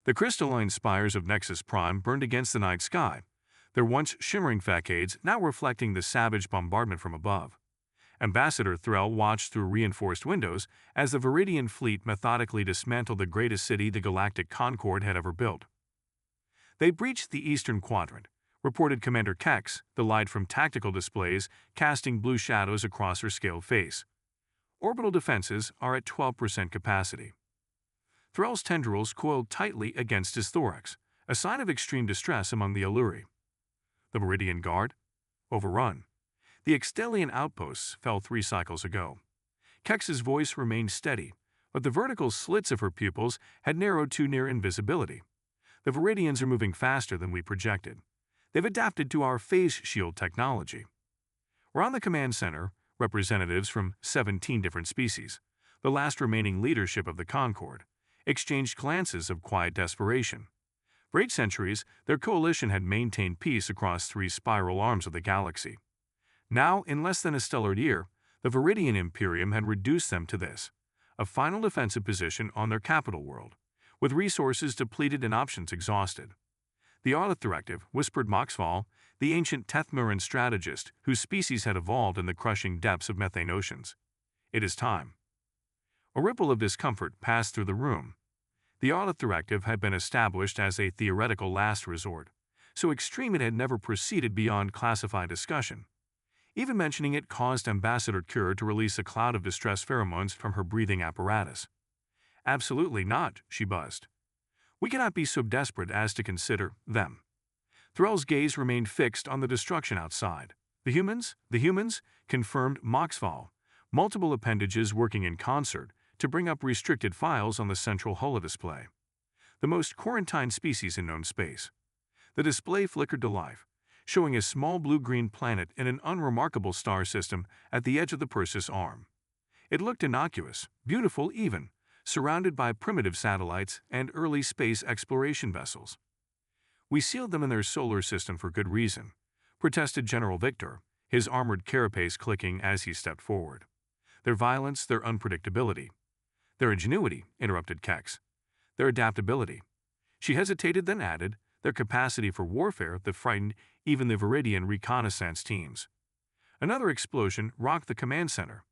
The crystalline spires of Nexus Prime burned against the night sky, their once shimmering facades now reflecting the savage bombardment from above. Ambassador Threll watched through reinforced windows as the Viridian fleet methodically dismantled the greatest city the Galactic Concord had ever built. They breached the eastern quadrant, reported Commander Kex, the light from tactical displays casting blue shadows across her scaled face. Orbital defenses are at 12% capacity. Threll's tendrils coiled tightly against his thorax, a sign of extreme distress among the Alluri. The Meridian Guard? Overrun. The Extelian outposts fell 3 cycles ago. Kex's voice remained steady, but the vertical slits of her pupils had narrowed to near invisibility. The Viridians are moving faster than we projected. They've adapted to our phase shield technology. We're on the command center, representatives from 17 different species, the last remaining leadership of the Concord, exchanged glances of quiet desperation. For 8 centuries, their coalition had maintained peace across 3 spiral arms of the galaxy. Now, in less than a stellar year, the Viridian Imperium had reduced them to this, a final defensive position on their capital world, with resources depleted and options exhausted. The Arleth Directive, whispered Moxfall, the ancient Tethmaran strategist whose species had evolved in the crushing depths of methane oceans. It is time. A ripple of discomfort passed through the room. The Arleth Directive had been established as a theoretical last resort, so extreme it had never proceeded beyond classified discussion. Even mentioning it caused Ambassador Kerr to release a cloud of distress pheromones from her breathing apparatus. Absolutely not, she buzzed. We cannot be so desperate as to consider them. Threll's gaze remained fixed on the destruction outside. The humans, confirmed Moxfall, multiple appendages working in concert to bring up restricted files on the central holodisplay. The most quarantined species in known space. The display flickered to life, showing a small blue-green planet in an unremarkable star system at the edge of the Perseus arm. It looked innocuous, beautiful even, surrounded by primitive satellites and early space exploration vessels. We sealed them in their solar system for good reason, protested General Victor, his armored carapace clicking as he stepped forward. Their violence, their unpredictability. Their ingenuity, interrupted Kex. Their adaptability. She hesitated, then added, their capacity for warfare that frightened even the Viridian reconnaissance teams. Another explosion rocked the command center.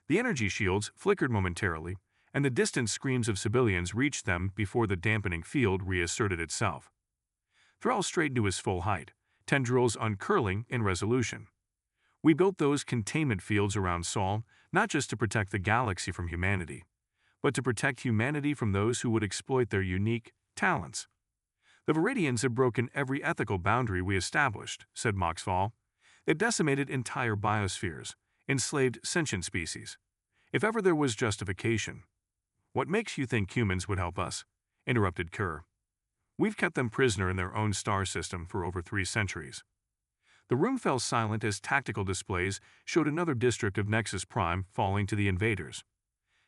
The energy shields flickered momentarily, and the distant screams of civilians reached them before the dampening field reasserted itself. Threll straightened to his full height, tendrils uncurling in resolution. We built those containment fields around Sol not just to protect the galaxy from humanity, but to protect humanity from those who would exploit their unique talents. The Viridians have broken every ethical boundary we established, said Moxfall. It decimated entire biospheres, enslaved sentient species. If ever there was justification. What makes you think humans would help us? Interrupted Kerr. We've kept them prisoner in their own star system for over 3 centuries. The room fell silent as tactical displays showed another district of Nexus Prime falling to the invaders.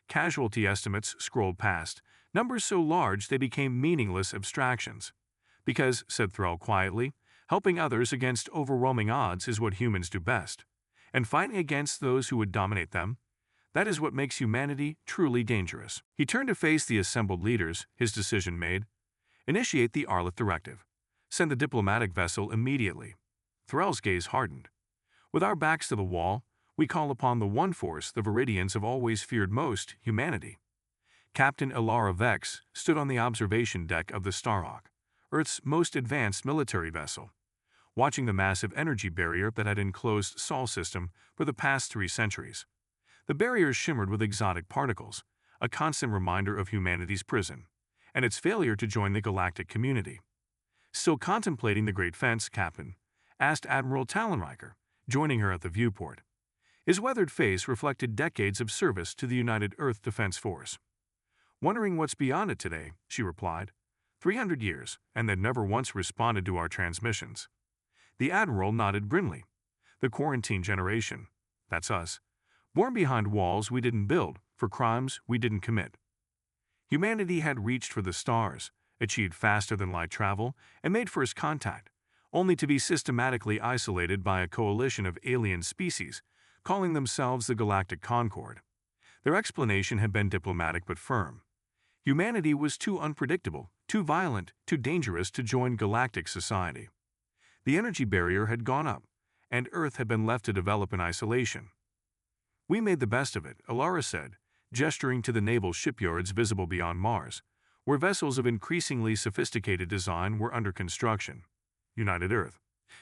Casualty estimates scrolled past, numbers so large they became meaningless abstractions. Because, said Threll quietly, helping others against overwhelming odds is what humans do best, and fighting against those who would dominate them, that is what makes humanity truly dangerous. He turned to face the assembled leaders, his decision made. Initiate the Arleth Directive. Send the diplomatic vessel immediately. Threll's gaze hardened. With our backs to the wall, we call upon the one force the Viridians have always feared most, humanity. Captain Ilara Vex stood on the observation deck of the Starhawk, Earth's most advanced military vessel, watching the massive energy barrier that had enclosed Sol system for the past 3 centuries. The barrier shimmered with exotic particles, a constant reminder of humanity's prison, and its failure to join the galactic community. Still contemplating the Great Fence, Captain asked Admiral Talonriker, joining her at the viewport. His weathered face reflected decades of service to the United Earth Defense Force. Wondering what's beyond it today, she replied. 300 years, and they'd never once responded to our transmissions. The Admiral nodded grimly. The quarantine generation. That's us. Born behind walls we didn't build, for crimes we didn't commit. Humanity had reached for the stars, achieved faster than light travel, and made first contact, only to be systematically isolated by a coalition of alien species, calling themselves the Galactic Concord. Their explanation had been diplomatic but firm. Humanity was too unpredictable, too violent, too dangerous to join galactic society. The energy barrier had gone up, and Earth had been left to develop in isolation. "We made the best of it," Alara said, gesturing to the naval shipyards visible beyond Mars, where vessels of increasingly sophisticated design were under construction. United Earth.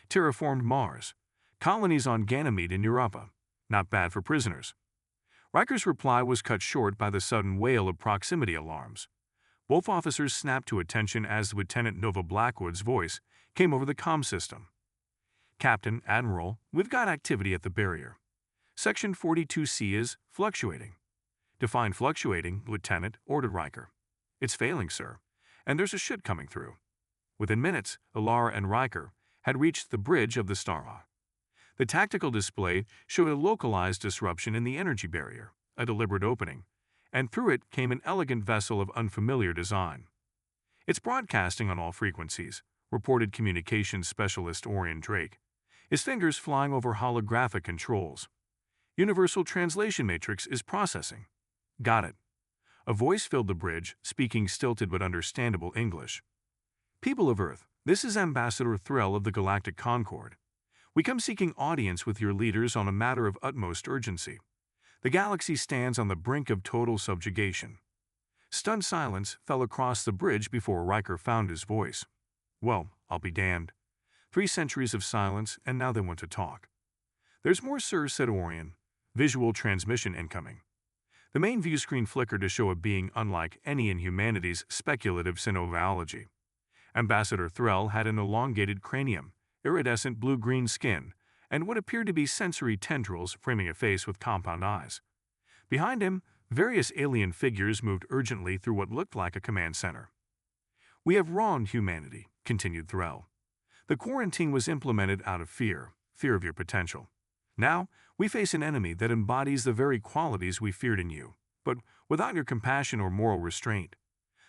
Terraformed Mars. Colonies on Ganymede and Europa. Not bad for prisoners. Riker's reply was cut short by the sudden wail of proximity alarms. Both officers snapped to attention as Lieutenant Nova Blackwood's voice came over the comm system. "Captain, Admiral, we've got activity at the barrier. Section 42C is fluctuating." "Define fluctuating, Lieutenant," ordered Riker. "It's failing, sir, and there's a shit coming through." Within minutes, Alara and Riker had reached the bridge of the Starhawk. The tactical display showed a localized disruption in the energy barrier, a deliberate opening, and through it came an elegant vessel of unfamiliar design. "It's broadcasting on all frequencies," reported communications specialist Orion Drake, his fingers flying over holographic controls. "Universal Translation Matrix is processing." "Got it." A voice filled the bridge, speaking stilted but understandable English. "People of Earth, this is Ambassador Threll of the Galactic Concord. We come seeking audience with your leaders on a matter of utmost urgency. The galaxy stands on the brink of total subjugation." Stunned silence fell across the bridge before Riker found his voice. "Well, I'll be damned. 3 centuries of silence, and now they want to talk." "There's more, sir," said Orion. "Visual transmission incoming." The main view screen flickered to show a being unlike any in humanity's speculative xenobiology. Ambassador Threll had an elongated cranium, iridescent blue-green skin, and what appeared to be sensory tendrils framing a face with compound eyes. Behind him, various alien figures moved urgently through what looked like a command center. "We have wronged humanity," continued Threll. "The quarantine was implemented out of fear of your potential. Now, we face an enemy that embodies the very qualities we feared in you, but without your compassion or moral restraint.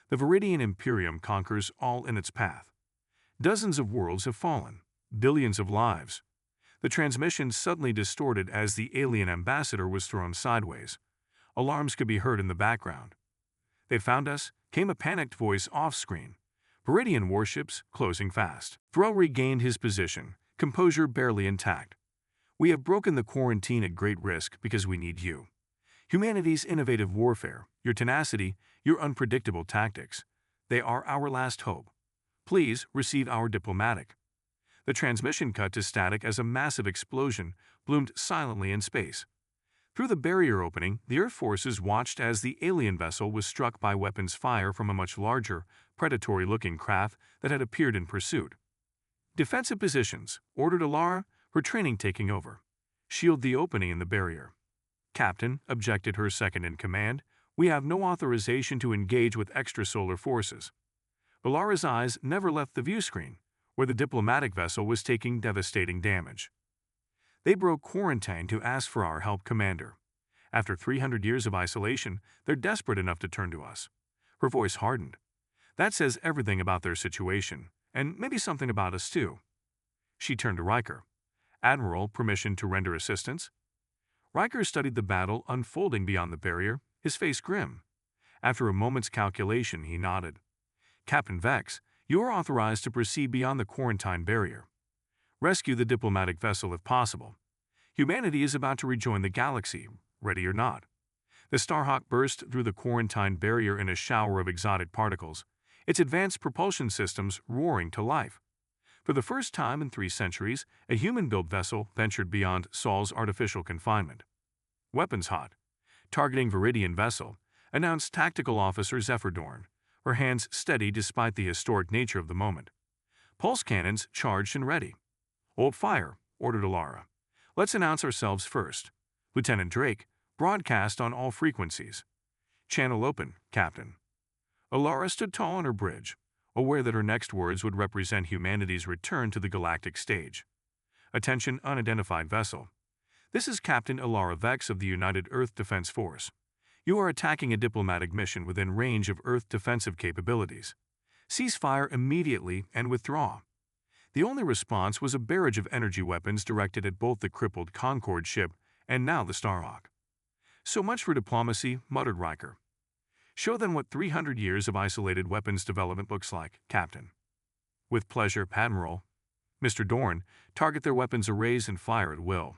The Viridian Imperium conquers all in its path. Dozens of worlds have fallen, billions of lives." The transmission suddenly distorted as the alien ambassador was thrown sideways. Alarms could be heard in the background. "They found us," came a panicked voice off-screen. "Viridian warships closing fast." Threll regained his position, composure barely intact. "We have broken the quarantine at great risk because we need you. Humanity's innovative warfare, your tenacity, your unpredictable tactics, they are our last hope. Please receive our diplomatic." The transmission cut to static as a massive explosion bloomed silently in space. Through the barrier opening, the Earth forces watched as the alien vessel was struck by weapons fire from a much larger, predatory-looking craft that had appeared in pursuit. "Defensive positions," ordered Alara, her training taking over. "Shield the opening in the barrier." "Captain," objected her second-in-command, "we have no authorization to engage with extrasolar forces." Alara's eyes never left the view screen, where the diplomatic vessel was taking devastating damage. "They broke quarantine to ask for our help, Commander. After 300 years of isolation, they're desperate enough to turn to us." Her voice hardened. "That says everything about their situation, and maybe something about us too." She turned to Riker. "Admiral, permission to render assistance?" Riker studied the battle unfolding beyond the barrier, his face grim. After a moment's calculation, he nodded. "Captain Vex, you are authorized to proceed beyond the quarantine barrier. Rescue the diplomatic vessel if possible. Humanity is about to rejoin the galaxy, ready or not." The Starhawk burst through the quarantine barrier in a shower of exotic particles, its advanced propulsion systems roaring to life. For the first time in 3 centuries, a human-built vessel ventured beyond Sol's artificial confinement. "Weapons hot. Targeting Viridian vessel," announced Tactical Officer Zephyrdorn, her hands steady despite the historic nature of the moment. Pulse cannons charged and ready. "Hold fire," ordered Alara. "Let's announce ourselves first. Lieutenant Drake, broadcast on all frequencies." "Channel open, Captain." Alara stood tall on her bridge, aware that her next words would represent humanity's return to the galactic stage. "Attention, unidentified vessel. This is Captain Alara Vex of the United Earth Defense Force. You are attacking a diplomatic mission within range of Earth defensive capabilities. Cease fire immediately and withdraw." The only response was a barrage of energy weapons directed at both the crippled Concord ship and now the Starhawk. "So much for diplomacy," muttered Riker. Show them what 300 years of isolated weapons development looks like, Captain. With pleasure, Admiral. Mr. Dorn, target their weapons arrays and fire at will.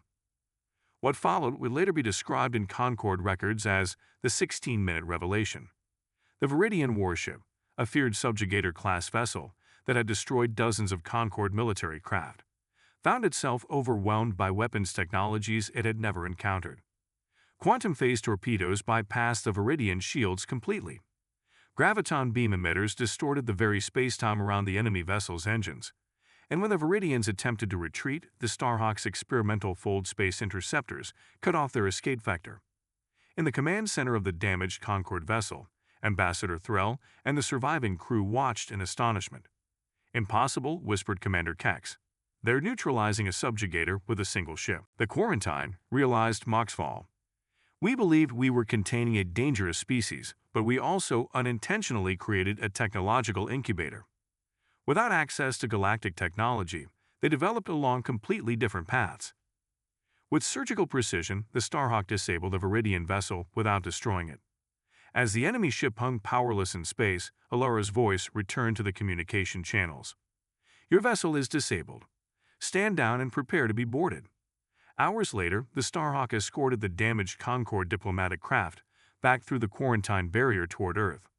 What followed would later be described in Concord records as the 16-minute revelation. The Viridian warship, a feared subjugator-class vessel that had destroyed dozens of Concord military craft, found itself overwhelmed by weapons technologies it had never encountered. Quantum phase torpedoes bypassed the Viridian shields completely. Graviton beam emitters distorted the very spacetime around the enemy vessel's engines, and when the Viridians attempted to retreat, the Starhawk's experimental fold space interceptors cut off their escape vector. In the command center of the damaged Concord vessel, Ambassador Threll and the surviving crew watched in astonishment. "Impossible," whispered Commander Kex. "They're neutralizing a subjugator with a single ship." The Quarantine realized Moxfall. "We believed we were containing a dangerous species, but we also unintentionally created a technological incubator." Without access to galactic technology, they developed along completely different paths. With surgical precision, the Starhawk disabled a Viridian vessel without destroying it. As the enemy ship hung powerless in space, Alara's voice returned to the communication channels. "Your vessel is disabled. Stand down and prepare to be boarded." Hours later, the Starhawk escorted the damaged Concord diplomatic craft back through the Quarantine barrier toward Earth.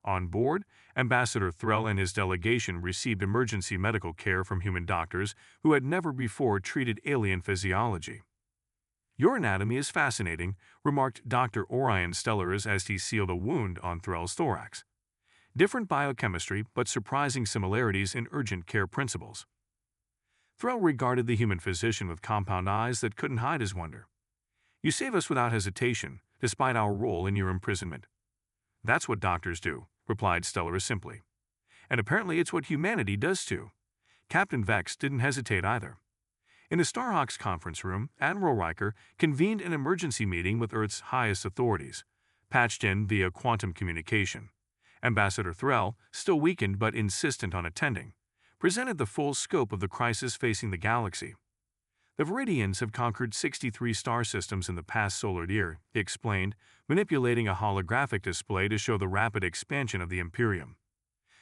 On board, Ambassador Threll and his delegation received emergency medical care from human doctors who had never before treated alien physiology. "Your anatomy is fascinating," remarked Dr. Orion Stellers as he sealed a wound on Threll's thorax. "Different biochemistry, but surprising similarities in urgent care principles." Threll regarded the human physician with compound eyes that couldn't hide his wonder. "You save us without hesitation, despite our role in your imprisonment." "That's what doctors do," replied Stellers simply. "And apparently it's what humanity does too." Captain Vex didn't hesitate either. In the Starhawk's conference room, Admiral Riker convened an emergency meeting with Earth's highest authorities, patched in via quantum communication. Ambassador Threll, still weakened but insistent on attending, presented the full scope of the crisis facing the galaxy. "The Viridians have conquered 63 star systems in the past solar year," he explained, manipulating a holographic display to show the rapid expansion of the Imperium.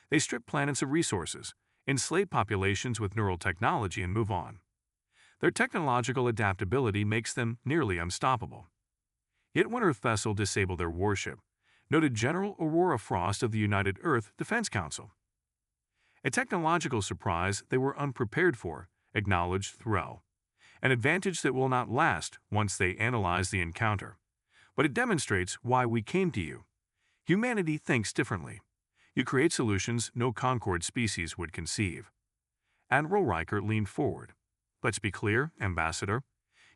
"They strip planets of resources, enslave populations with neural technology, and move on. Their technological adaptability makes them nearly unstoppable. Yet one Earth vessel disabled their warship," noted General Aurora Frost of the United Earth Defense Council. "A technological surprise they were unprepared for," acknowledged Threll. "An advantage that will not last once they analyze the encounter. But it demonstrates why we came to you. Humanity thinks differently. You create solutions no Concord species would conceive." Admiral Riker leaned forward. "Let's be clear, Ambassador.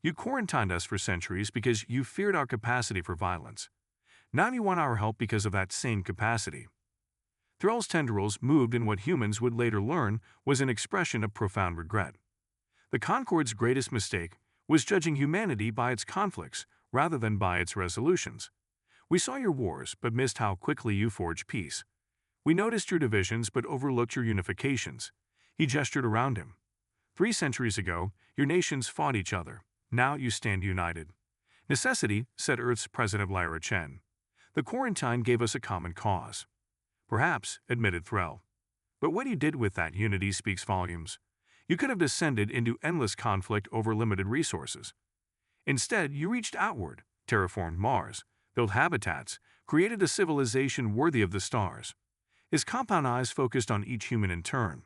You quarantined us for centuries because you feared our capacity for violence. Now you want our help because of that same capacity." Threll's tendrils moved in what humans would later learn was an expression of profound regret. The Concord's greatest mistake was judging humanity by its conflicts rather than by its resolutions. "We saw your wars but missed how quickly you forged peace. We noticed your divisions but overlooked your unifications." He gestured around him. 3 centuries ago, your nations fought each other. Now you stand united. "Necessity," said Earth's President Lyra Chen. "The Quarantine gave us a common cause." "Perhaps," admitted Threll. "But what you did with that unity speaks volumes. You could have descended into endless conflict over limited resources. Instead, you reached outward, terraformed Mars, built habitats, created a civilization worthy of the stars." His compound eyes focused on each human in turn.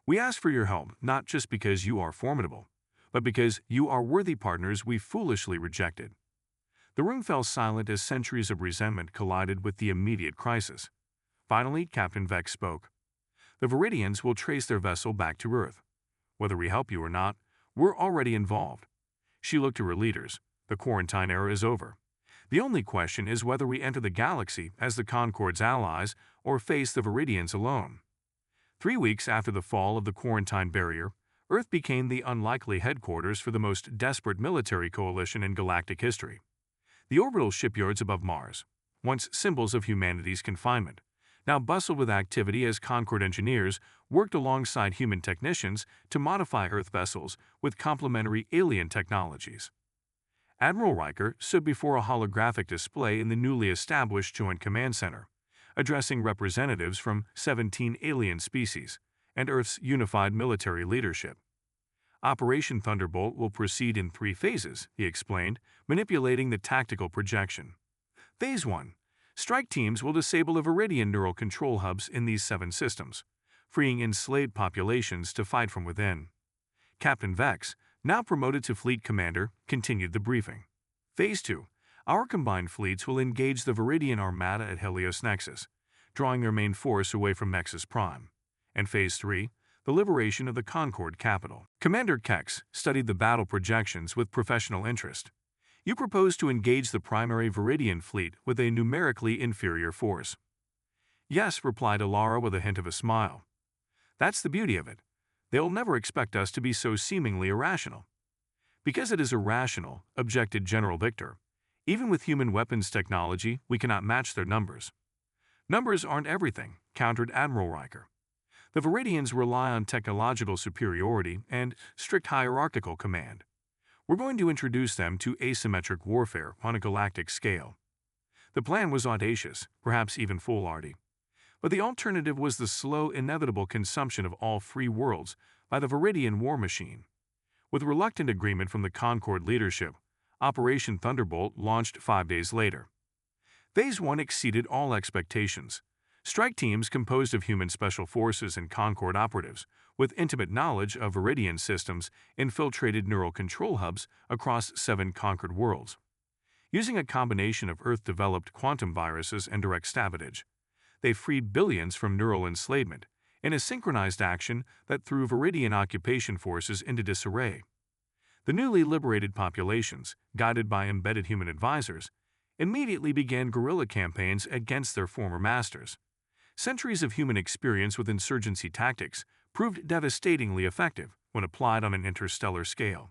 "We ask for your help not just because you are formidable, but because you are worthy partners we foolishly rejected." The room fell silent as centuries of resentment collided with the immediate crisis. Finally, Captain Vex spoke. "The Viridians will trace their vessel back to Earth. Whether we help you or not, we're already involved." She looked to her leaders. "The Quarantine era is over. The only question is whether we enter the galaxy as the Concord's allies or face the Viridians alone." 3 weeks after the fall of the Quarantine barrier, Earth became the unlikely headquarters for the most desperate military coalition in galactic history. The orbital shipyards above Mars, once symbols of humanity's confinement, now bustled with activity as Concord engineers worked alongside human technicians to modify Earth vessels with complementary alien technologies. Admiral Riker stood before a holographic display in the newly established Joint Command Center, addressing representatives from 17 alien species and Earth's unified military leadership. Operation Thunderbolt will proceed in 3 phases, he explained, manipulating the tactical projection. Phase 1. Strike teams will disable the Viridian neural control hubs in these 7 systems, freeing enslaved populations to fight from within. Captain Vex, now promoted to fleet commander, continued the briefing. Phase 2. Our combined fleets will engage the Viridian Armada at Helios Nexus, drawing their main force away from Nexus Prime. And Phase 3. The liberation of the Concord capital. Commander Kex studied the battle projections with professional interest. You propose to engage the primary Viridian fleet with a numerically inferior force. Yes, replied Alara with a hint of a smile. That's the beauty of it. They'll never expect us to be so seemingly irrational. Because it is irrational, objected General Victor. Even with human weapons technology, we cannot match their numbers. Numbers aren't everything, countered Admiral Riker. The Viridians rely on technological superiority and strict hierarchical command. We're going to introduce them to asymmetric warfare on a galactic scale. The plan was audacious, perhaps even foolhardy. But the alternative was the slow, inevitable consumption of all free worlds by the Viridian war machine. With reluctant agreement from the Concord leadership, Operation Thunderbolt launched 5 days later. Phase 1 exceeded all expectations. Strike teams composed of human special forces and Concord operatives, with intimate knowledge of Viridian systems, infiltrated neural control hubs across 7 conquered worlds. Using a combination of Earth-developed quantum viruses and direct stabbage, they freed billions from neural enslavement in a synchronized action that threw Viridian occupation forces into disarray. The newly liberated populations, guided by embedded human advisors, immediately began guerrilla campaigns against their former masters. Centuries of human experience with insurgency tactics proved devastatingly effective when applied on an interstellar scale.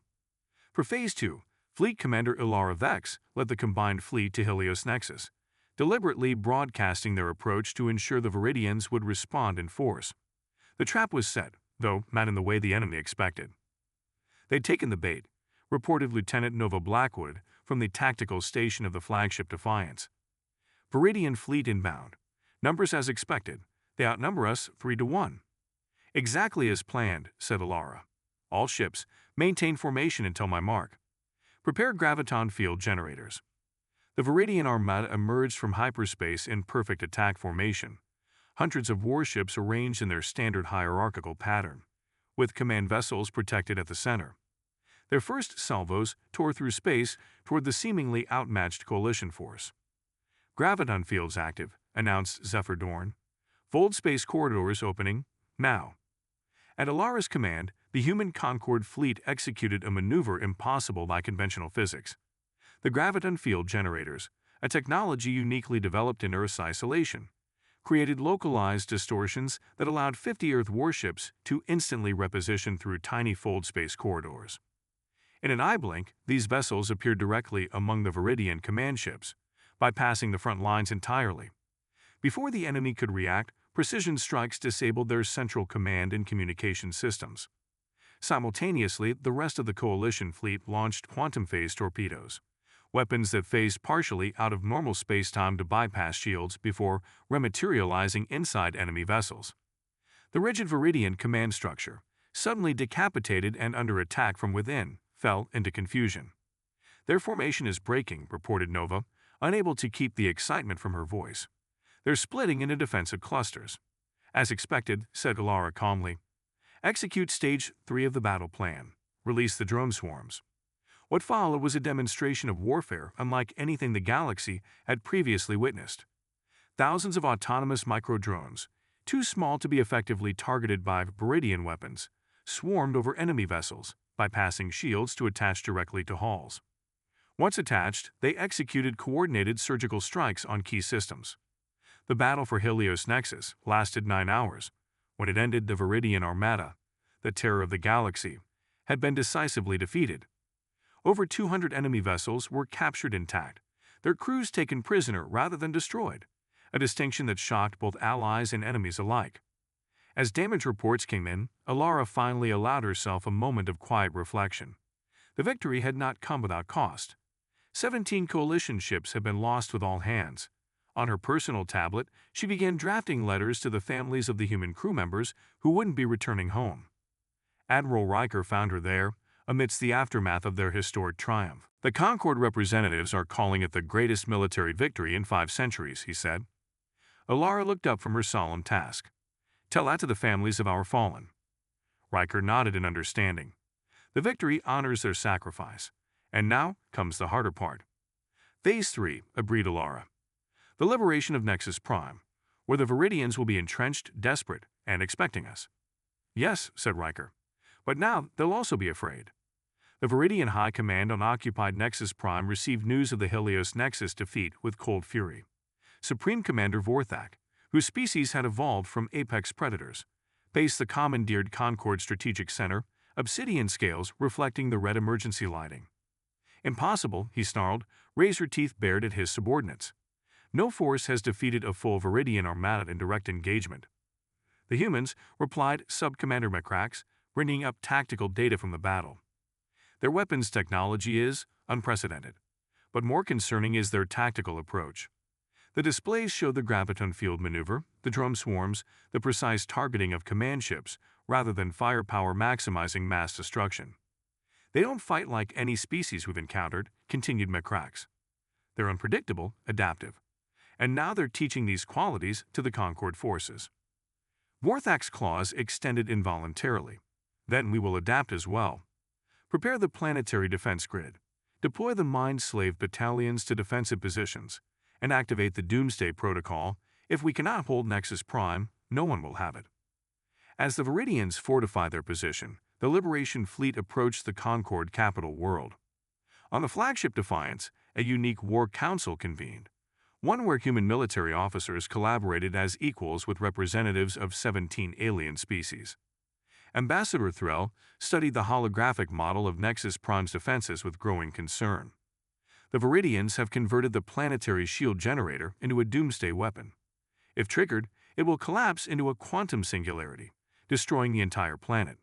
For Phase 2, Fleet Commander Alara Vex led the combined fleet to Helios Nexus, deliberately broadcasting their approach to ensure the Viridians would respond in force. The trap was set, though not in the way the enemy expected. They'd taken the bait, reported Lieutenant Nova Blackwood from the tactical station of the flagship Defiance. Viridian fleet inbound. Numbers as expected. They outnumber us 3-1. Exactly as planned, said Alara. All ships, maintain formation until my mark. Prepare graviton field generators. The Viridian Armada emerged from hyperspace in perfect attack formation, hundreds of warships arranged in their standard hierarchical pattern, with command vessels protected at the center. Their first salvos tore through space toward the seemingly outmatched coalition force. Graviton fields active, announced Zephyr Dorn. Fold space corridors opening, now. At Alara's command, the human Concord fleet executed a maneuver impossible by conventional physics. The graviton field generators, a technology uniquely developed in Earth's isolation, created localized distortions that allowed 50 Earth warships to instantly reposition through tiny fold space corridors. In an eye blink, these vessels appeared directly among the Viridian command ships, bypassing the front lines entirely. Before the enemy could react, precision strikes disabled their central command and communication systems. Simultaneously, the rest of the coalition fleet launched quantum phase torpedoes, weapons that phased partially out of normal space-time to bypass shields before rematerializing inside enemy vessels. The rigid Viridian command structure, suddenly decapitated and under attack from within, fell into confusion. Their formation is breaking, reported Nova, unable to keep the excitement from her voice. They're splitting into defensive clusters. As expected, said Alara calmly. Execute Stage 3 of the battle plan. Release the drone swarms. What followed was a demonstration of warfare unlike anything the galaxy had previously witnessed. Thousands of autonomous micro-drones, too small to be effectively targeted by Viridian weapons, swarmed over enemy vessels, bypassing shields to attach directly to hulls. Once attached, they executed coordinated surgical strikes on key systems. The battle for Helios Nexus lasted 9 hours. When it ended, the Viridian Armada, the terror of the galaxy, had been decisively defeated. Over 200 enemy vessels were captured intact, their crews taken prisoner rather than destroyed, a distinction that shocked both allies and enemies alike. As damage reports came in, Alara finally allowed herself a moment of quiet reflection. The victory had not come without cost. 17 coalition ships have been lost with all hands. On her personal tablet, she began drafting letters to the families of the human crew members who wouldn't be returning home. Admiral Riker found her there, amidst the aftermath of their historic triumph. The Concord representatives are calling it the greatest military victory in 5 centuries, he said. Alara looked up from her solemn task. Tell that to the families of our fallen. Riker nodded in understanding. The victory honors their sacrifice. And now comes the harder part. Phase 3, agreed Alara. The liberation of Nexus Prime, where the Viridians will be entrenched, desperate, and expecting us. Yes, said Riker. But now they'll also be afraid. The Viridian High Command on occupied Nexus Prime received news of the Helios Nexus defeat with cold fury. Supreme Commander Vorthak, whose species had evolved from apex predators, paced the commandeered Concord Strategic Center, obsidian scales reflecting the red emergency lighting. Impossible, he snarled, razor teeth bared at his subordinates. No force has defeated a full Viridian armada in direct engagement. The humans replied, Sub-Commander Macrax, bringing up tactical data from the battle. Their weapons technology is unprecedented, but more concerning is their tactical approach. The displays show the graviton field maneuver, the drum swarms, the precise targeting of command ships, rather than firepower maximizing mass destruction. They don't fight like any species we've encountered, continued Macrax. They're unpredictable, adaptive. And now they're teaching these qualities to the Concord forces. Vorthak's claws extended involuntarily. Then we will adapt as well. Prepare the planetary defense grid. Deploy the mind-slave battalions to defensive positions, and activate the Doomsday Protocol. If we cannot hold Nexus Prime, no one will have it. As the Viridians fortified their position, the Liberation Fleet approached the Concord capital world. On the flagship Defiance, a unique war council convened, one where human military officers collaborated as equals with representatives of 17 alien species. Ambassador Threll studied the holographic model of Nexus Prime's defenses with growing concern. The Viridians have converted the planetary shield generator into a doomsday weapon. If triggered, it will collapse into a quantum singularity, destroying the entire planet.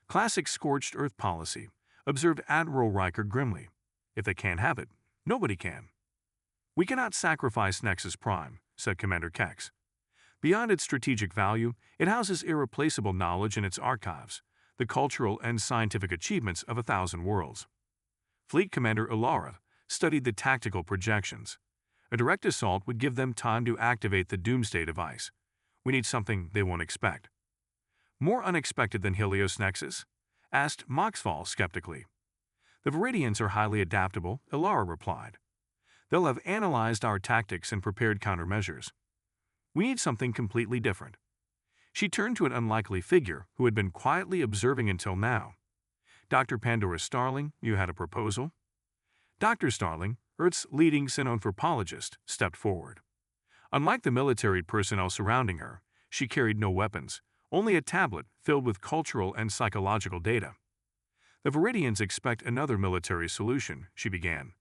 Classic scorched earth policy, observed Admiral Riker grimly. If they can't have it, nobody can. We cannot sacrifice Nexus Prime, said Commander Kex. Beyond its strategic value, it houses irreplaceable knowledge in its archives, the cultural and scientific achievements of 1,000 worlds. Fleet Commander Alara studied the tactical projections. A direct assault would give them time to activate the Doomsday device. We need something they won't expect. More unexpected than Helios Nexus? Asked Moxfall skeptically. The Viridians are highly adaptable, Alara replied. They'll have analyzed our tactics and prepared countermeasures. We need something completely different. She turned to an unlikely figure who had been quietly observing until now. Dr. Pandora Starling, you had a proposal? Dr. Starling, Earth's leading xenanthropologist, stepped forward. Unlike the military personnel surrounding her, she carried no weapons, only a tablet filled with cultural and psychological data. The Viridians expect another military solution, she began.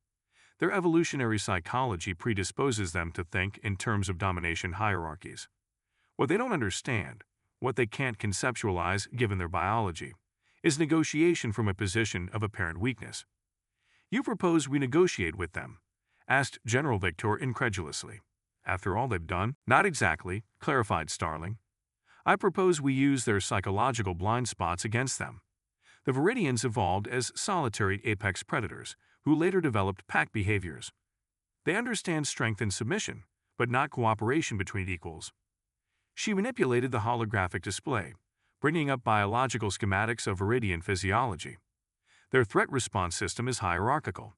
Their evolutionary psychology predisposes them to think in terms of domination hierarchies. What they don't understand, what they can't conceptualize given their biology, is negotiation from a position of apparent weakness. You propose we negotiate with them? Asked General Victor incredulously. After all they've done? Not exactly, clarified Starling. I propose we use their psychological blind spots against them. The Viridians evolved as solitary apex predators, who later developed pack behaviors. They understand strength and submission, but not cooperation between equals. She manipulated the holographic display, bringing up biological schematics of Viridian physiology. Their threat response system is hierarchical.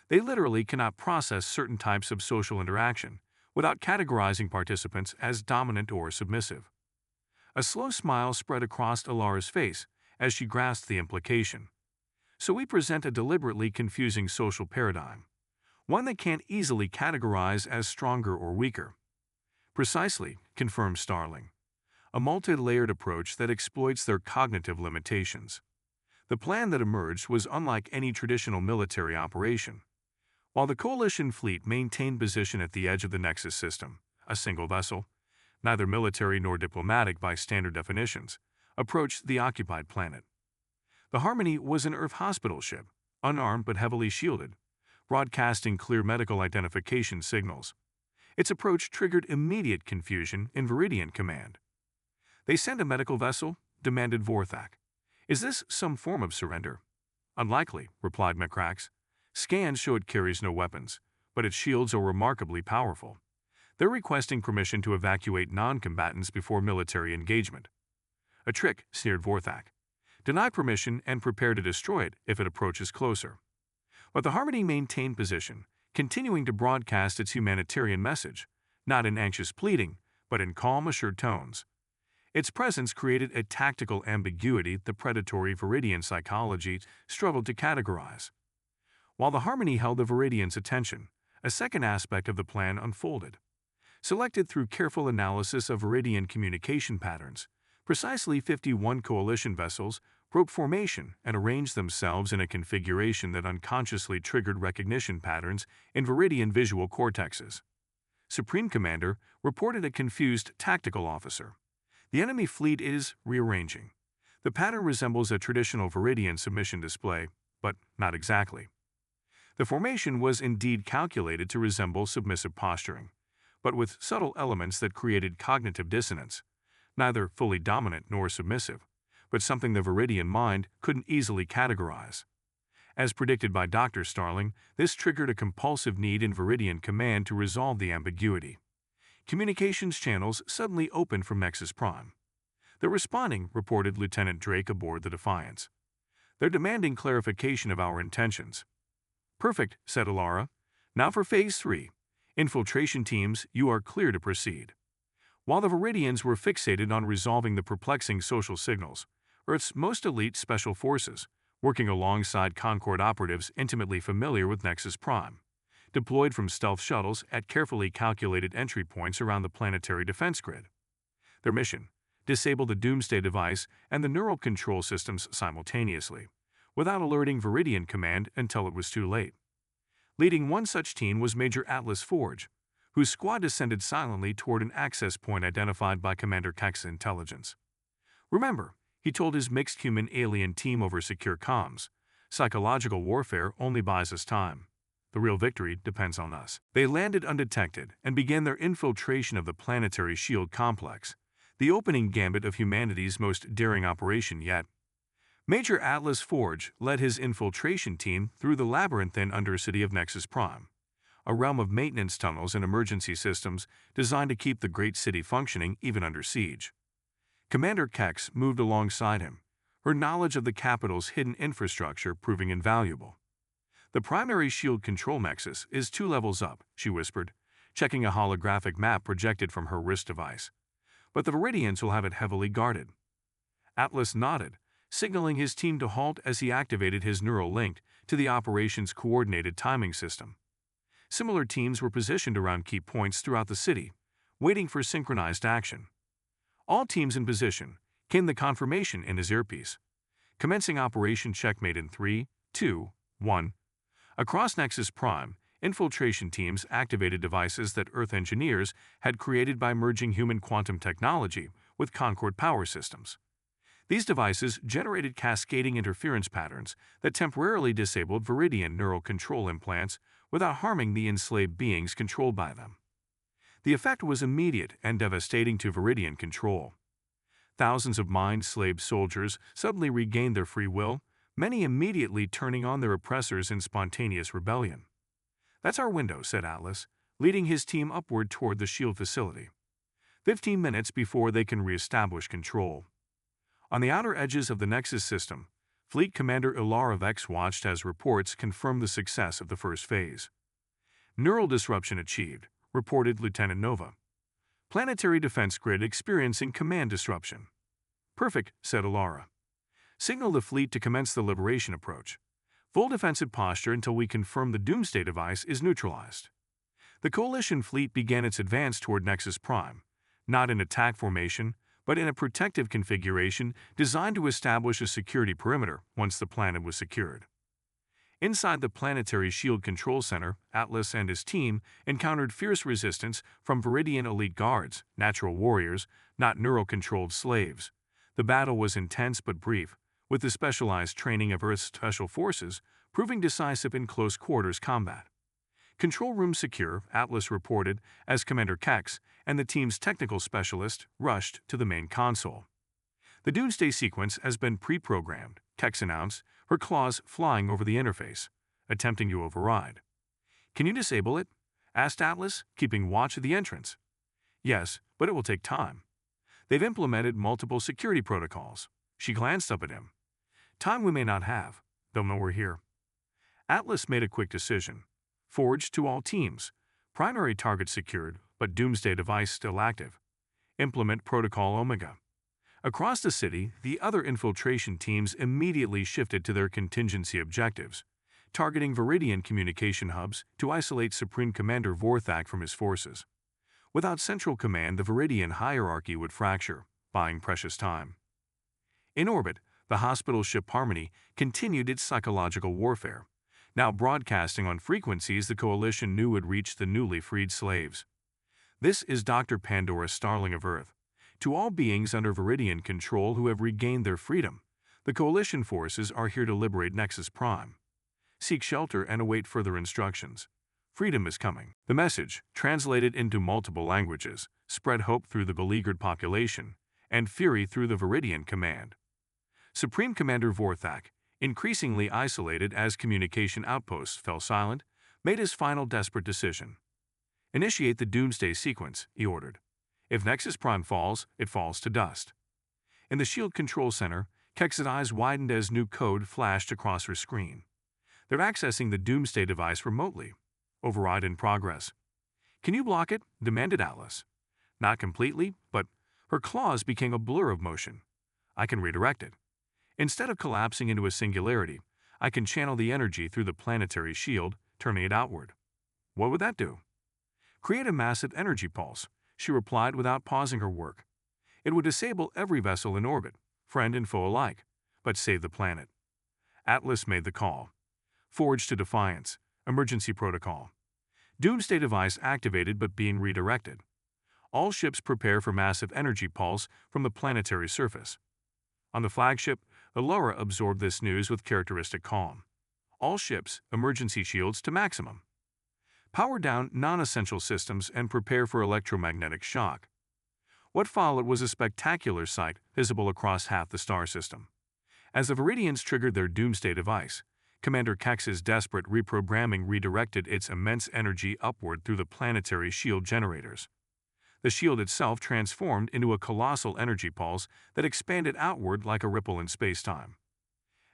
They literally cannot process certain types of social interaction without categorizing participants as dominant or submissive. A slow smile spread across Alara's face as she grasped the implication. So we present a deliberately confusing social paradigm, one that can't easily categorize as stronger or weaker. Precisely, confirmed Starling. A multi-layered approach that exploits their cognitive limitations. The plan that emerged was unlike any traditional military operation. While the Coalition fleet maintained position at the edge of the Nexus system, a single vessel, neither military nor diplomatic by standard definitions, approached the occupied planet. The Harmony was an Earth hospital ship, unarmed but heavily shielded, broadcasting clear medical identification signals. Its approach triggered immediate confusion in Viridian Command. "They send a medical vessel?" demanded Vorthak. "Is this some form of surrender?" "Unlikely," replied Macrax. "Scans show it carries no weapons, but its shields are remarkably powerful. They're requesting permission to evacuate non-combatants before military engagement." "A trick," sneered Vorthak. "Deny permission and prepare to destroy it if it approaches closer." But the Harmony maintained position, continuing to broadcast its humanitarian message, not in anxious pleading, but in calm, assured tones. Its presence created a tactical ambiguity the predatory Viridian psychology struggled to categorize. While the Harmony held the Viridians' attention, a second aspect of the plan unfolded. Selected through careful analysis of Viridian communication patterns, precisely 51 coalition vessels broke formation and arranged themselves in a configuration that unconsciously triggered recognition patterns in Viridian visual cortexes. Supreme Commander reported a confused tactical officer. "The enemy fleet is rearranging. The pattern resembles a traditional Viridian submission display, but not exactly." The formation was indeed calculated to resemble submissive posturing, but with subtle elements that created cognitive dissonance, neither fully dominant nor submissive, but something the Viridian mind couldn't easily categorize. As predicted by Dr. Starling, this triggered a compulsive need in Viridian Command to resolve the ambiguity. Communications channels suddenly opened from Nexus Prime. "They're responding," reported Lieutenant Drake aboard the Defiance. "They're demanding clarification of our intentions." "Perfect," said Alara. "Now for Phase 3. Infiltration teams, you are clear to proceed." While the Viridians were fixated on resolving the perplexing social signals, Earth's most elite special forces, working alongside Concord operatives intimately familiar with Nexus Prime, deployed from stealth shuttles at carefully calculated entry points around the planetary defense grid. Their mission: disable the Doomsday device and the neural control systems simultaneously, without alerting Viridian Command until it was too late. Leading one such team was Major Atlas Forge, whose squad descended silently toward an access point identified by Commander Kek's intelligence. "Remember," he told his mixed human-alien team over secure comms, "psychological warfare only buys us time. The real victory depends on us." They landed undetected and began their infiltration of the planetary shield complex, the opening gambit of humanity's most daring operation yet. Major Atlas Forge led his infiltration team through the labyrinthine undercity of Nexus Prime, a realm of maintenance tunnels and emergency systems designed to keep the great city functioning even under siege. Commander Kex moved alongside him, her knowledge of the capital's hidden infrastructure proving invaluable. "The primary shield control nexus is 2 levels up," she whispered, checking a holographic map projected from her wrist device. "But the Viridians will have it heavily guarded." Atlas nodded, signaling his team to halt as he activated his neural link to the operation's coordinated timing system. Similar teams were positioned around key points throughout the city, waiting for synchronized action. "All teams in position," came the confirmation in his earpiece. "Commencing Operation Checkmate in 3, 2, 1. Across Nexus Prime, infiltration teams activated devices that Earth engineers had created by merging human quantum technology with Concord power systems. These devices generated cascading interference patterns that temporarily disabled Viridian neural control implants without harming the enslaved beings controlled by them. The effect was immediate and devastating to Viridian control. Thousands of mind-slaved soldiers suddenly regained their free will, many immediately turning on their oppressors in spontaneous rebellion. "That's our window," said Atlas, leading his team upward toward the shield facility. 15 minutes before they can re-establish control. On the outer edges of the Nexus system, Fleet Commander Ilara Vex watched as reports confirmed the success of the first phase. "Neural disruption achieved," reported Lieutenant Nova. "Planetary defense grid experiencing command disruption." "Perfect," said Ilara. "Signal the fleet to commence the liberation approach. Full defensive posture until we confirm the Doomsday device is neutralized." The Coalition fleet began its advance toward Nexus Prime, not in attack formation, but in a protective configuration designed to establish a security perimeter once the planet was secured. Inside the planetary shield control center, Atlas and his team encountered fierce resistance from Viridian elite guards, natural warriors, not neural-controlled slaves. The battle was intense but brief, with the specialized training of Earth's special forces proving decisive in close quarters combat. Control room secure, Atlas reported as Commander Kex and the team's technical specialist rushed to the main console. The Doomsday sequence has been pre-programmed, Kex announced, her claws flying over the interface, attempting to override. "Can you disable it?" asked Atlas, keeping watch at the entrance. "Yes, but it will take time. They've implemented multiple security protocols." She glanced up at him. "Time we may not have. They'll know we're here." Atlas made a quick decision. Forge to all teams. Primary target secured, but Doomsday device still active. Implement Protocol Omega. Across the city, the other infiltration teams immediately shifted to their contingency objectives, targeting Viridian communication hubs to isolate Supreme Commander Vorthak from his forces. Without central command, the Viridian hierarchy would fracture, buying precious time. In orbit, the hospital ship Harmony continued its psychological warfare, now broadcasting on frequencies the Coalition knew would reach the newly freed slaves. "This is Dr. Pandora Starling of Earth. To all beings under Viridian control who have regained their freedom, the Coalition forces are here to liberate Nexus Prime. Seek shelter and await further instructions. Freedom is coming." The message, translated into multiple languages, spread hope through the beleaguered population and fury through the Viridian command. Supreme Commander Vorthak, increasingly isolated as communication outposts fell silent, made his final desperate decision. "Initiate the Doomsday sequence," he ordered. "If Nexus Prime falls, it falls to dust." In the SHIELD control center, Kex's eyes widened as new code flashed across her screen. "They're accessing the Doomsday device remotely. Override in progress." "Can you block it?" demanded Atlas. "Not completely, but..." Her claws became a blur of motion. "I can redirect it. Instead of collapsing into a singularity, I can channel the energy through the planetary shield, turning it outward." "What would that do?" "Create a massive energy pulse," she replied without pausing her work. "It would disable every vessel in orbit, friend and foe alike, but save the planet." Atlas made the call. "Forge to Defiance. Emergency protocol. Doomsday device activated but being redirected. All ships prepare for massive energy pulse from the planetary surface." On the flagship, Alara absorbed this news with characteristic calm. "All ships, emergency shields to maximum. Power down non-essential systems and prepare for electromagnetic shock." What followed was a spectacular sight visible across half the star system. As the Viridians triggered their Doomsday device, Commander Kex's desperate reprogramming redirected its immense energy upward through the planetary shield generators. The shield itself transformed into a colossal energy pulse that expanded outward like a ripple in space-time.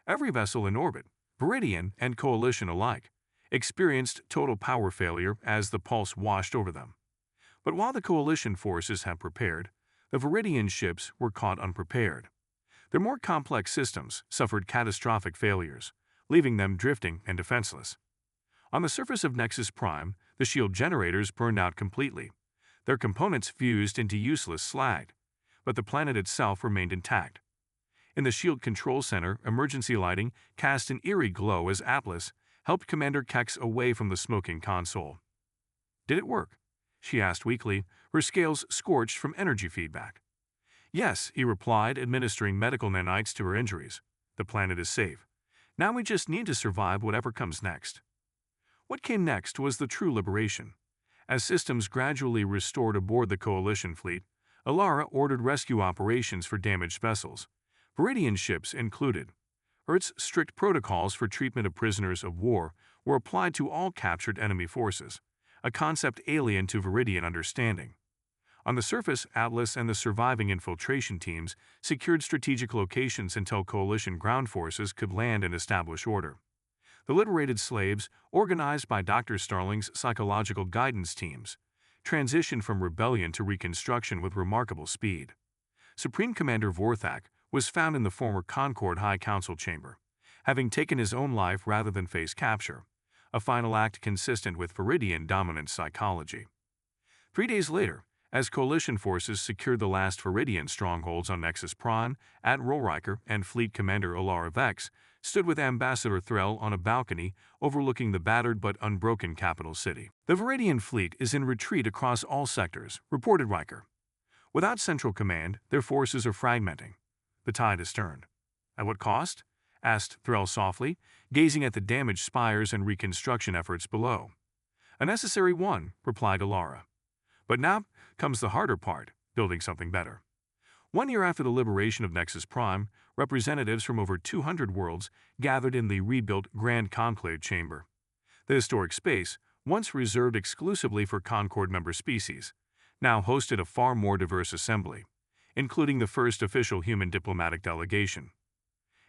Every vessel in orbit, Viridian and Coalition alike, experienced total power failure as the pulse washed over them. But while the Coalition forces had prepared, the Viridian ships were caught unprepared. Their more complex systems suffered catastrophic failures, leaving them drifting and defenseless. On the surface of Nexus Prime, the shield generators burned out completely. Their components fused into useless slag, but the planet itself remained intact. In the shield control center, emergency lighting cast an eerie glow as Atlas helped Commander Kex away from the smoking console. "Did it work?" she asked weakly, her scales scorched from energy feedback. "Yes," he replied, administering medical nanites to her injuries. "The planet is safe. Now we just need to survive whatever comes next." What came next was the true liberation. As systems gradually restored aboard the Coalition fleet, Alara ordered rescue operations for damaged vessels, Viridian ships included. Earth's strict protocols for treatment of prisoners of war were applied to all captured enemy forces, a concept alien to Viridian understanding. On the surface, Atlas and the surviving infiltration teams secured strategic locations until Coalition ground forces could land and establish order. The liberated slaves, organized by Dr. Starling's psychological guidance teams, transitioned from rebellion to reconstruction with remarkable speed. Supreme Commander Vorthak was found in the former Concord High Council chamber, having taken his own life rather than face capture, a final act consistent with Viridian dominant psychology. 3 days later, as Coalition forces secured the last Viridian strongholds on Nexus Prime, Admiral Riker and Fleet Commander Alara Vex stood with Ambassador Threll on a balcony overlooking the battered but unbroken capital city. "The Viridian fleet is in retreat across all sectors," reported Riker. "Without central command, their forces are fragmenting. The tide has turned." "At what cost?" asked Thrall softly, gazing at the damaged spires and reconstruction efforts below. A necessary one, replied Alara. But now comes the harder part, building something better. 1 year after the liberation of Nexus Prime, representatives from over 200 worlds gathered in the rebuilt Grand Conclave Chamber. The historic space, once reserved exclusively for Concord member species, now hosted a far more diverse assembly, including the first official human diplomatic delegation.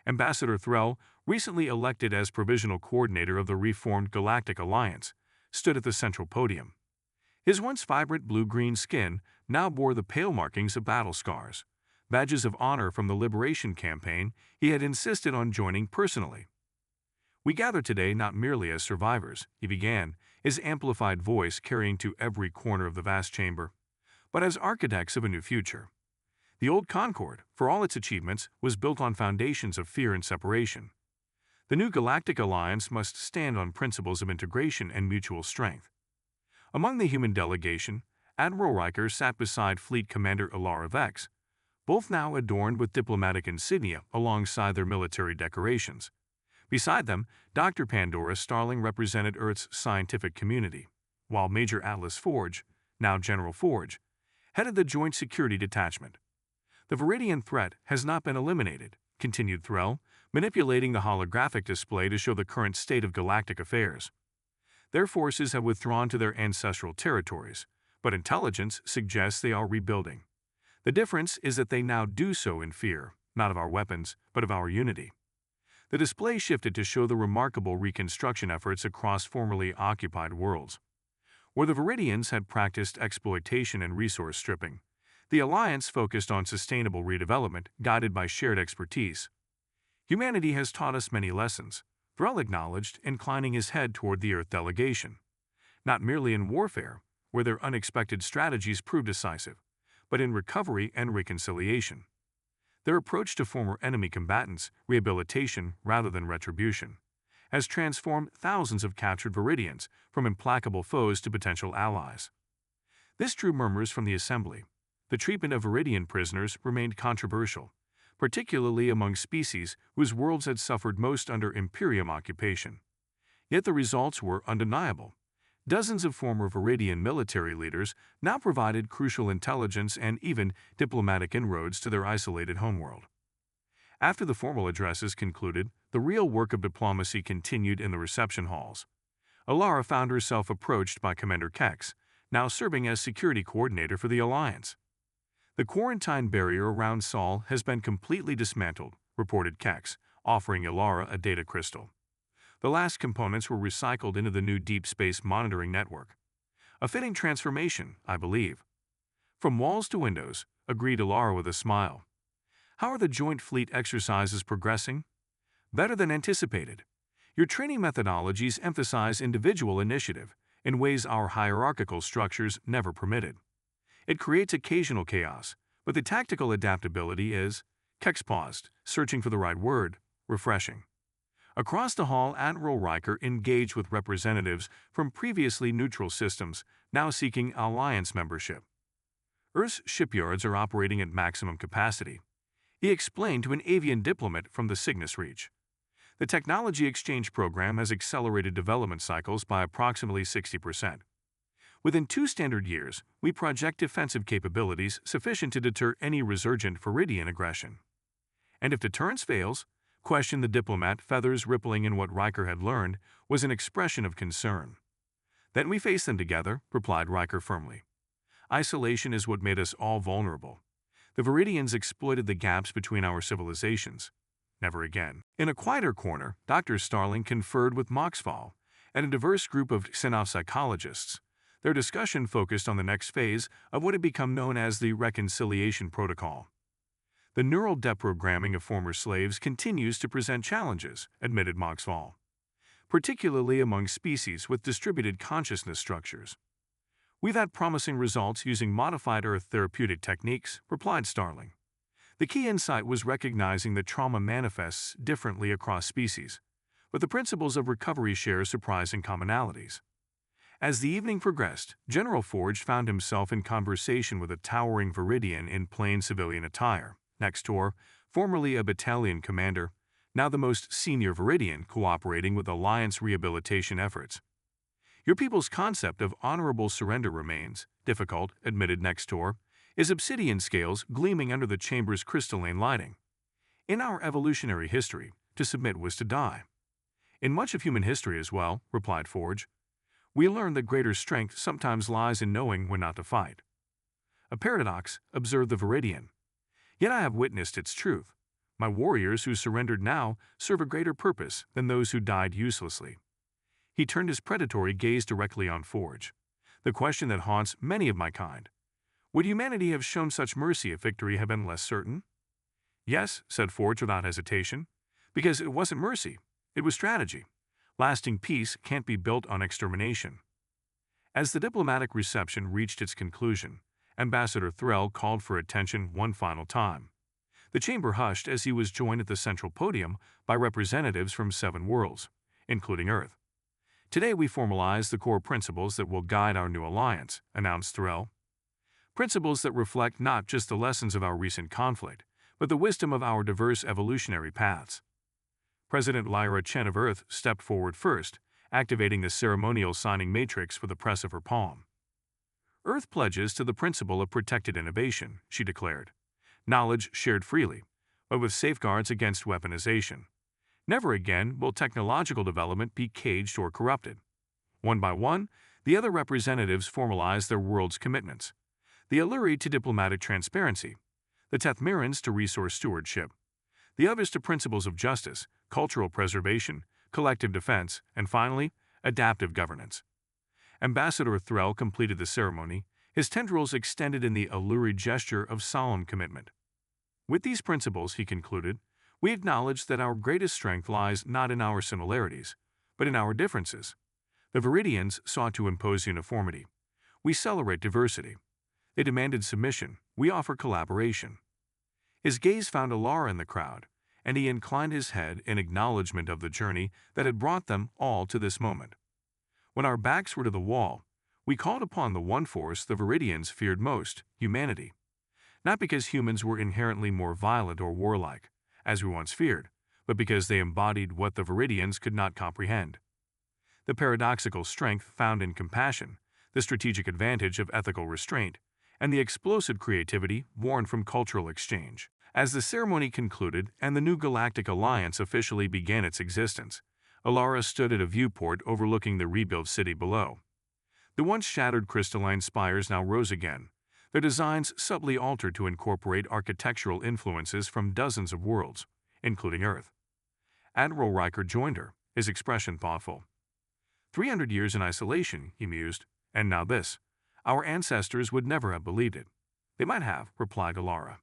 Ambassador Thrall, recently elected as provisional coordinator of the reformed Galactic Alliance, stood at the central podium. His once vibrant blue-green skin now bore the pale markings of battle scars, badges of honor from the liberation campaign he had insisted on joining personally. We gather today not merely as survivors, he began, his amplified voice carrying to every corner of the vast chamber, but as architects of a new future. The old Concord, for all its achievements, was built on foundations of fear and separation. The new Galactic Alliance must stand on principles of integration and mutual strength. Among the human delegation, Admiral Riker sat beside Fleet Commander Alara Vex, both now adorned with diplomatic insignia alongside their military decorations. Beside them, Dr. Pandora Starling represented Earth's scientific community, while Major Atlas Forge, now General Forge, headed the Joint Security Detachment. The Viridian threat has not been eliminated, continued Thrall, manipulating the holographic display to show the current state of galactic affairs. Their forces have withdrawn to their ancestral territories, but intelligence suggests they are rebuilding. The difference is that they now do so in fear, not of our weapons, but of our unity. The display shifted to show the remarkable reconstruction efforts across formerly occupied worlds. Where the Viridians had practiced exploitation and resource stripping, the Alliance focused on sustainable redevelopment guided by shared expertise. Humanity has taught us many lessons, Thrall acknowledged, inclining his head toward the Earth delegation. Not merely in warfare, where their unexpected strategies proved decisive, but in recovery and reconciliation. Their approach to former enemy combatants, rehabilitation rather than retribution, has transformed thousands of captured Viridians from implacable foes to potential allies. This drew murmurs from the Assembly. The treatment of Viridian prisoners remained controversial, particularly among species whose worlds had suffered most under Imperium occupation. Yet the results were undeniable. Dozens of former Viridian military leaders now provided crucial intelligence and even diplomatic inroads to their isolated homeworld. After the formal addresses concluded, the real work of diplomacy continued in the reception halls. Alara found herself approached by Commander Kex, now serving as security coordinator for the Alliance. The quarantine barrier around Sol has been completely dismantled, reported Kex, offering Alara a data crystal. The last components were recycled into the new Deep Space Monitoring Network. A fitting transformation, I believe. From walls to windows, agreed Alara with a smile. How are the Joint Fleet exercises progressing? Better than anticipated. Your training methodologies emphasize individual initiative in ways our hierarchical structures never permitted. It creates occasional chaos, but the tactical adaptability is, Kex paused, searching for the right word, refreshing. Across the hall, Admiral Riker engaged with representatives from previously neutral systems, now seeking Alliance membership. Earth's shipyards are operating at maximum capacity, he explained to an avian diplomat from the Cygnus Reach. The technology exchange program has accelerated development cycles by approximately 60%. Within 2 standard years, we project defensive capabilities sufficient to deter any resurgent Viridian aggression. And if deterrence fails, questioned the diplomat, feathers rippling in what Riker had learned was an expression of concern. Then we face them together, replied Riker firmly. Isolation is what made us all vulnerable. The Viridians exploited the gaps between our civilizations. Never again. In a quieter corner, Dr. Starling conferred with Moxfall and a diverse group of xenopsychologists. Their discussion focused on the next phase of what had become known as the Reconciliation Protocol. The neural deprogramming of former slaves continues to present challenges, admitted Moxfall, particularly among species with distributed consciousness structures. We've had promising results using modified Earth therapeutic techniques, replied Starling. The key insight was recognizing that trauma manifests differently across species, but the principles of recovery share surprising commonalities. As the evening progressed, General Forge found himself in conversation with a towering Viridian in plain civilian attire. Next door, formerly a battalion commander, now the most senior Viridian cooperating with Alliance rehabilitation efforts. Your people's concept of honorable surrender remains, difficult, admitted Nextor, is obsidian scales gleaming under the chamber's crystalline lighting. In our evolutionary history, to submit was to die. In much of human history as well, replied Forge, we learn that greater strength sometimes lies in knowing when not to fight. A paradox, observed the Viridian. Yet I have witnessed its truth. My warriors who surrendered now serve a greater purpose than those who died uselessly. He turned his predatory gaze directly on Forge, the question that haunts many of my kind. Would humanity have shown such mercy if victory had been less certain? Yes, said Forge without hesitation, because it wasn't mercy, it was strategy. Lasting peace can't be built on extermination. As the diplomatic reception reached its conclusion, Ambassador Threll called for attention one final time. The chamber hushed as he was joined at the central podium by representatives from 7 worlds, including Earth. Today we formalize the core principles that will guide our new alliance, announced Threll. Principles that reflect not just the lessons of our recent conflict, but the wisdom of our diverse evolutionary paths. President Lyra Chen of Earth stepped forward first, activating the ceremonial signing matrix for the press of her palm. Earth pledges to the principle of protected innovation, she declared. Knowledge shared freely, but with safeguards against weaponization. Never again will technological development be caged or corrupted. One by one, the other representatives formalized their world's commitments. The Alluri to diplomatic transparency, the Tethmirans to resource stewardship, the others to principles of justice, cultural preservation, collective defense, and finally, adaptive governance. Ambassador Threll completed the ceremony, his tendrils extended in the Alluri gesture of solemn commitment. With these principles, he concluded, we acknowledge that our greatest strength lies not in our similarities, but in our differences. The Viridians sought to impose uniformity. We celebrate diversity. They demanded submission. We offer collaboration. His gaze found Alara in the crowd, and he inclined his head in acknowledgement of the journey that had brought them all to this moment. When our backs were to the wall, we called upon the one force the Viridians feared most, humanity. Not because humans were inherently more violent or warlike, as we once feared, but because they embodied what the Viridians could not comprehend. The paradoxical strength found in compassion, the strategic advantage of ethical restraint, and the explosive creativity born from cultural exchange. As the ceremony concluded and the new Galactic Alliance officially began its existence, Alara stood at a viewport overlooking the rebuilt city below. The once shattered crystalline spires now rose again, their designs subtly altered to incorporate architectural influences from dozens of worlds, including Earth. Admiral Riker joined her, his expression thoughtful. 300 years in isolation, he mused, and now this. Our ancestors would never have believed it. They might have, replied Alara.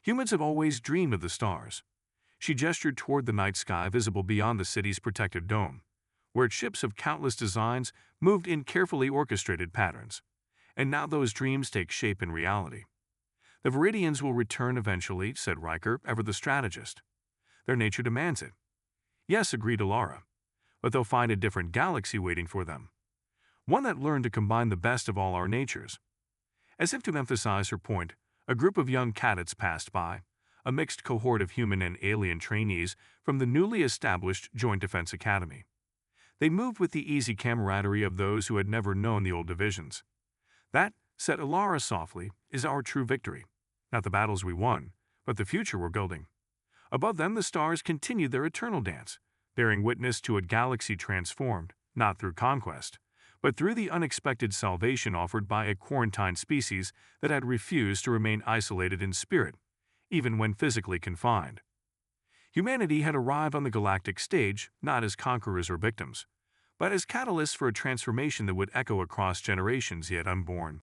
Humans have always dreamed of the stars. She gestured toward the night sky visible beyond the city's protective dome, where ships of countless designs moved in carefully orchestrated patterns. And now those dreams take shape in reality. The Viridians will return eventually, said Riker, ever the strategist. Their nature demands it. Yes, agreed Alara, but they'll find a different galaxy waiting for them. One that learned to combine the best of all our natures. As if to emphasize her point, a group of young cadets passed by, a mixed cohort of human and alien trainees from the newly established Joint Defense Academy. They moved with the easy camaraderie of those who had never known the old divisions. That, said Alara softly, is our true victory. Not the battles we won, but the future we're building. Above them the stars continued their eternal dance, bearing witness to a galaxy transformed, not through conquest, but through the unexpected salvation offered by a quarantined species that had refused to remain isolated in spirit, even when physically confined. Humanity had arrived on the galactic stage not as conquerors or victims, but as catalysts for a transformation that would echo across generations yet unborn.